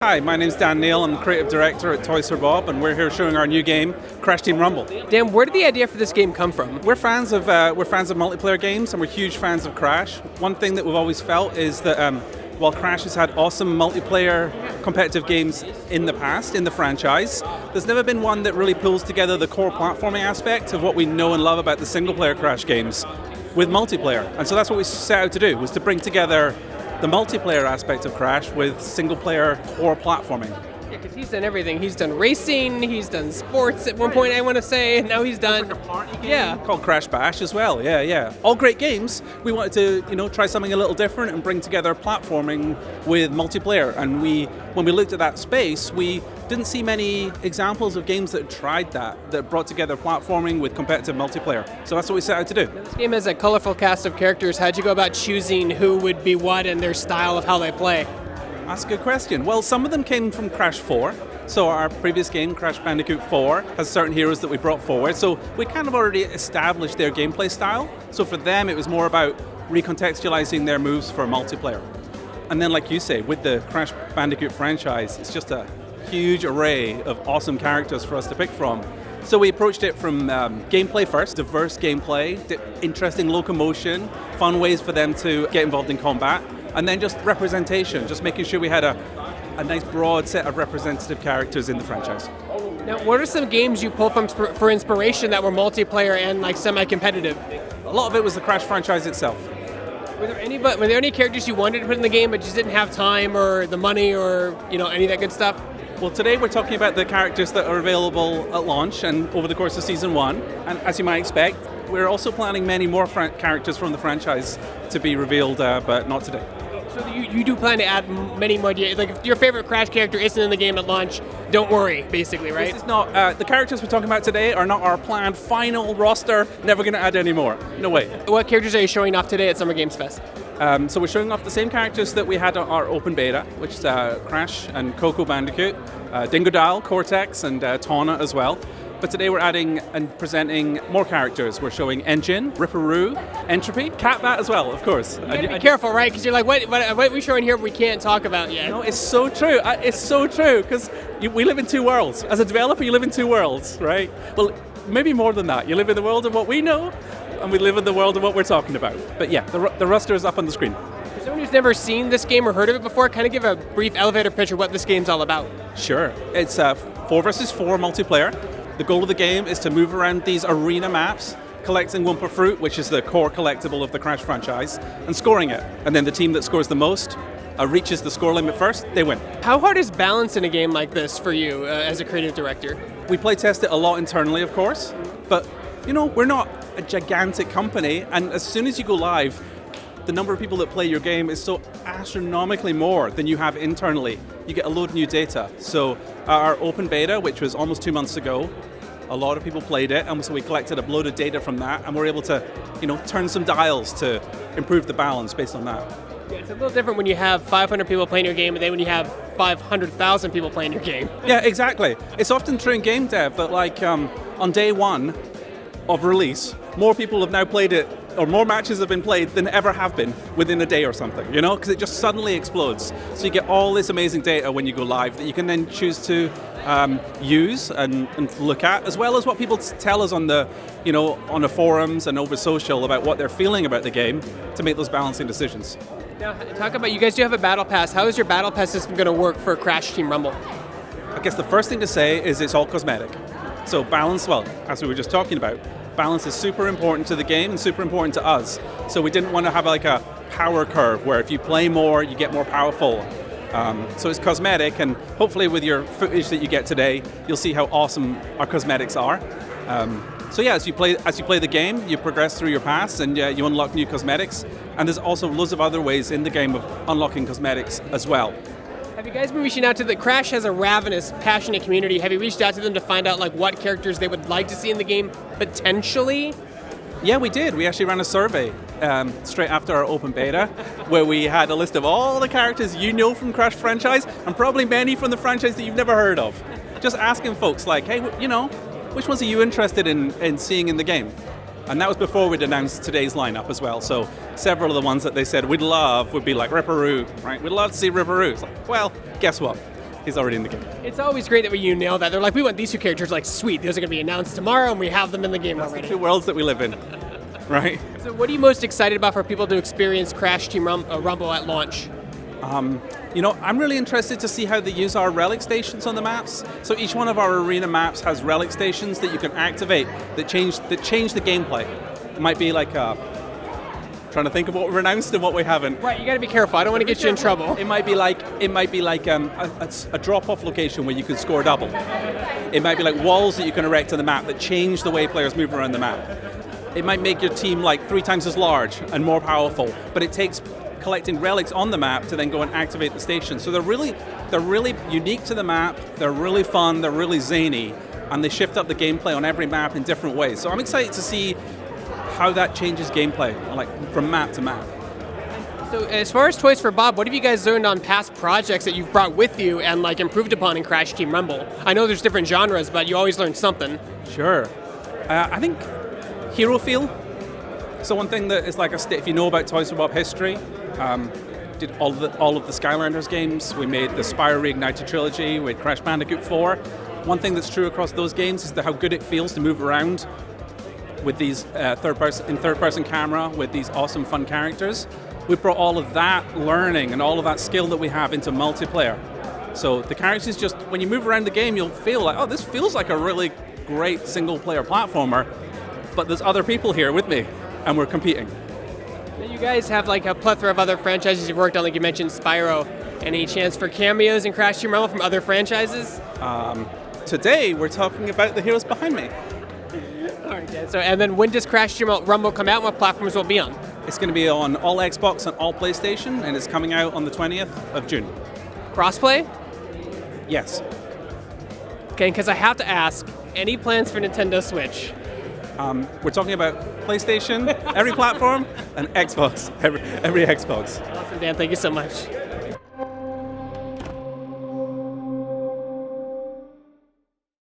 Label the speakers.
Speaker 1: Hi, my name's Dan Neal. I'm creative director at Toys for Bob, and we're here showing our new game, Crash Team Rumble.
Speaker 2: Dan, where did the idea for this game come from?
Speaker 1: We're fans of multiplayer games, and we're huge fans of Crash. One thing that we've always felt is that while Crash has had awesome multiplayer competitive games in the past, in the franchise, there's never been one that really pulls together the core platforming aspect of what we know and love about the single-player Crash games with multiplayer. And so that's what we set out to do, was to bring together the multiplayer aspect of Crash with single-player core platforming.
Speaker 2: Yeah, because he's done everything. He's done racing, he's done sports at one point, I want to say, and now he's done...
Speaker 1: Like a party game called Crash Bash as well, yeah. All great games. We wanted to, try something a little different and bring together platforming with multiplayer. And when we looked at that space, we didn't see many examples of games that tried that brought together platforming with competitive multiplayer. So that's what we set out to do.
Speaker 2: This game has a colorful cast of characters. How'd you go about choosing who would be what and their style of how they play?
Speaker 1: That's a good question. Well, some of them came from Crash 4. So our previous game, Crash Bandicoot 4, has certain heroes that we brought forward. So we kind of already established their gameplay style. So for them, it was more about recontextualizing their moves for multiplayer. And then, like you say, with the Crash Bandicoot franchise, it's just a huge array of awesome characters for us to pick from. So we approached it from gameplay first, diverse gameplay, interesting locomotion, fun ways for them to get involved in combat, and then just representation, just making sure we had a nice broad set of representative characters in the franchise.
Speaker 2: Now, what are some games you pulled from for inspiration that were multiplayer and like semi-competitive?
Speaker 1: A lot of it was the Crash franchise itself.
Speaker 2: Were there any characters you wanted to put in the game but just didn't have time or the money or any of that good stuff?
Speaker 1: Well, today we're talking about the characters that are available at launch and over the course of Season 1. And as you might expect, we're also planning many more characters from the franchise to be revealed, but not today.
Speaker 2: So you do plan to add many more, like if your favorite Crash character isn't in the game at launch, don't worry, basically, right?
Speaker 1: This is not, the characters we're talking about today are not our planned final roster, never going to add any more, no way.
Speaker 2: What characters are you showing off today at Summer Games Fest?
Speaker 1: So we're showing off the same characters that we had on our open beta, which is Crash and Coco Bandicoot, Dingodile, Cortex, and Tawna as well. But today we're adding and presenting more characters. We're showing Engine, Ripperoo, Entropy, Catbat as well, of course.
Speaker 2: You gotta be careful, right? Because you're like, what are we showing here we can't talk about yet?
Speaker 1: No, it's so true. It's so true, because we live in two worlds. As a developer, you live in two worlds, right? Well, maybe more than that. You live in the world of what we know, and we live in the world of what we're talking about. But yeah, the roster is up on the screen.
Speaker 2: For someone who's never seen this game or heard of it before, kind of give a brief elevator pitch of what this game's all about.
Speaker 1: Sure. It's 4 versus 4 multiplayer. The goal of the game is to move around these arena maps, collecting Wumpa fruit, which is the core collectible of the Crash franchise, and scoring it. And then the team that scores the most reaches the score limit first, they win.
Speaker 2: How hard is balance in a game like this for you as a creative director?
Speaker 1: We play test it a lot internally, of course, but we're not a gigantic company, and as soon as you go live, the number of people that play your game is so astronomically more than you have internally. You get a load of new data. So our open beta, which was almost 2 months ago, a lot of people played it, and so we collected a load of data from that, and we're able to, turn some dials to improve the balance based on that.
Speaker 2: Yeah, it's a little different when you have 500 people playing your game, and then when you have 500,000 people playing your game.
Speaker 1: Yeah, exactly. It's often true in game dev, but on day one of release, more people have now played it, or more matches have been played than ever have been within a day or something, because it just suddenly explodes. So you get all this amazing data when you go live that you can then choose to use and look at, as well as what people tell us on the forums and over social about what they're feeling about the game to make those balancing decisions.
Speaker 2: Now, talk about, you guys do have a battle pass. How is your battle pass system going to work for Crash Team Rumble?
Speaker 1: I guess the first thing to say is it's all cosmetic. So balance, well, as we were just talking about, balance is super important to the game and super important to us. So we didn't want to have like a power curve where if you play more, you get more powerful. So it's cosmetic, and hopefully with your footage that you get today, you'll see how awesome our cosmetics are. So yeah, as you play the game, you progress through your paths and you unlock new cosmetics. And there's also loads of other ways in the game of unlocking cosmetics as well.
Speaker 2: Have you guys been reaching out to Crash has a ravenous, passionate community. Have you reached out to them to find out what characters they would like to see in the game potentially?
Speaker 1: Yeah, we did. We actually ran a survey straight after our open beta where we had a list of all the characters from Crash franchise and probably many from the franchise that you've never heard of. Just asking folks hey, which ones are you interested in seeing in the game? And that was before we'd announced today's lineup as well. So several of the ones that they said we'd love would be like Ripperoo, right? We'd love to see Ripperoo. It's like, well, guess what? He's already in the game.
Speaker 2: It's always great that when you nail that. They're like, we want these 2 characters. Like, sweet, those are going to be announced tomorrow, and we have them in the game already.
Speaker 1: The 2 worlds that we live in, right?
Speaker 2: So what are you most excited about for people to experience Crash Team Rumble at launch?
Speaker 1: I'm really interested to see how they use our Relic Stations on the maps. So each one of our arena maps has Relic Stations that you can activate that change the gameplay. It might be like trying to think of what we've announced and what we haven't.
Speaker 2: Right, you got to be careful. I don't want to get you in trouble.
Speaker 1: It might be like a drop-off location where you can score double. It might be like walls that you can erect on the map that change the way players move around the map. It might make your team like 3 times as large and more powerful, but it takes collecting relics on the map to then go and activate the station. So they're really unique to the map. They're really fun. They're really zany, and they shift up the gameplay on every map in different ways. So I'm excited to see how that changes gameplay, like from map to map.
Speaker 2: So as far as Toys for Bob, what have you guys learned on past projects that you've brought with you and like improved upon in Crash Team Rumble? I know there's different genres, but you always learn something.
Speaker 1: Sure. I think hero feel. So one thing that is like if you know about Toys for Bob history, did all of the Skylanders games. We made the Spyro Reignited trilogy. We had Crash Bandicoot 4. One thing that's true across those games is how good it feels to move around with these third-person camera with these awesome, fun characters. We brought all of that learning and all of that skill that we have into multiplayer. So the characters just, when you move around the game, you'll feel like, oh, this feels like a really great single-player platformer, but there's other people here with me, and we're competing.
Speaker 2: You guys have like a plethora of other franchises you've worked on, like you mentioned Spyro. Any chance for cameos in Crash Team Rumble from other franchises?
Speaker 1: Today, we're talking about the heroes behind me.
Speaker 2: All right, Dan. So, and then when does Crash Team Rumble come out? What platforms will it be on?
Speaker 1: It's going to be on all Xbox and all PlayStation, and it's coming out on the 20th of June.
Speaker 2: Crossplay?
Speaker 1: Yes.
Speaker 2: Okay, because I have to ask, any plans for Nintendo Switch?
Speaker 1: We're talking about PlayStation, every platform, and Xbox, every Xbox.
Speaker 2: Awesome, Dan. Thank you so much.